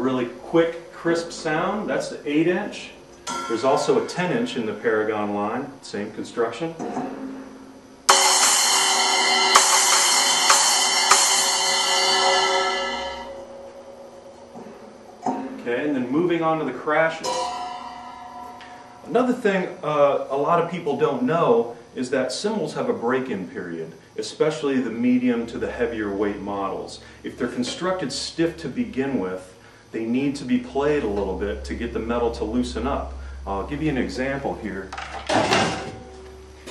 really quick, crisp sound. That's the 8-inch. There's also a 10-inch in the Paragon line, same construction. Okay, and then moving on to the crashes. Another thing a lot of people don't know is that cymbals have a break-in period, especially the medium to the heavier weight models. If they're constructed stiff to begin with, they need to be played a little bit to get the metal to loosen up. I'll give you an example here.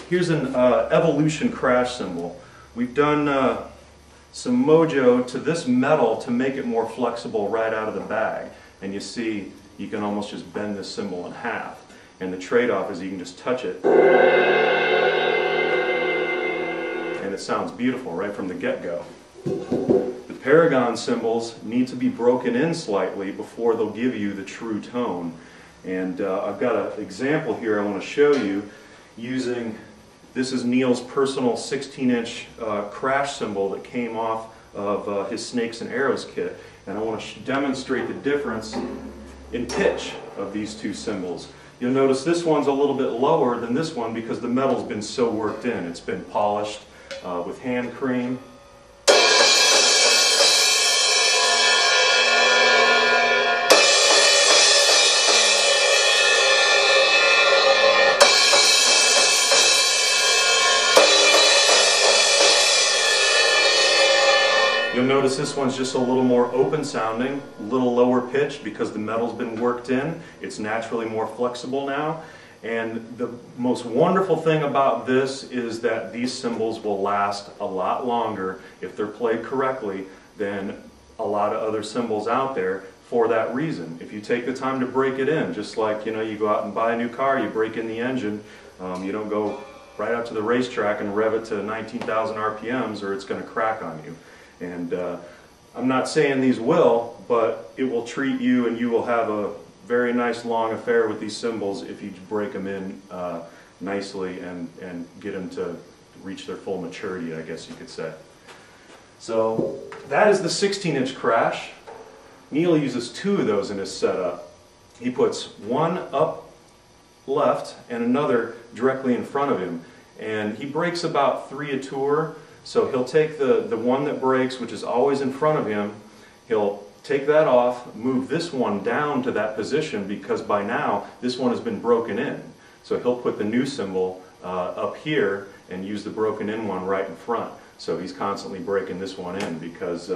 Here's an Evolution crash cymbal. We've done some mojo to this metal to make it more flexible right out of the bag. And you see, you can almost just bend this cymbal in half. And the trade-off is you can just touch it. And it sounds beautiful right from the get-go. The Paragon cymbals need to be broken in slightly before they'll give you the true tone. And I've got an example here I want to show you using, this is Neil's personal 16-inch crash cymbal that came off of his Snakes and Arrows kit. And I want to demonstrate the difference in pitch of these two cymbals. You'll notice this one's a little bit lower than this one because the metal's been so worked in. It's been polished with hand cream. You'll notice this one's just a little more open sounding, a little lower pitch because the metal's been worked in. It's naturally more flexible now. And the most wonderful thing about this is that these cymbals will last a lot longer if they're played correctly than a lot of other cymbals out there for that reason. If you take the time to break it in, just like you go out and buy a new car, you break in the engine, you don't go right out to the racetrack and rev it to 19,000 RPMs or it's going to crack on you. And I'm not saying these will, but it will treat you and you will have a very nice long affair with these cymbals if you break them in nicely and get them to reach their full maturity, I guess you could say. So that is the 16-inch crash. Neil uses 2 of those in his setup. He puts one up left and another directly in front of him. And he breaks about 3 a tour. So he'll take the one that breaks, which is always in front of him, he'll take that off, move this one down to that position because by now this one has been broken in. So he'll put the new cymbal up here and use the broken in one right in front. So he's constantly breaking this one in because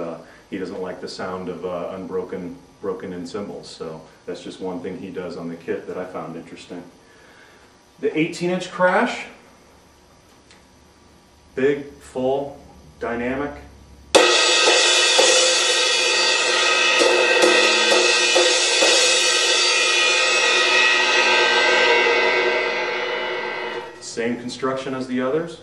he doesn't like the sound of broken in cymbals. So that's just one thing he does on the kit that I found interesting. The 18-inch crash. Big, full, dynamic. Same construction as the others.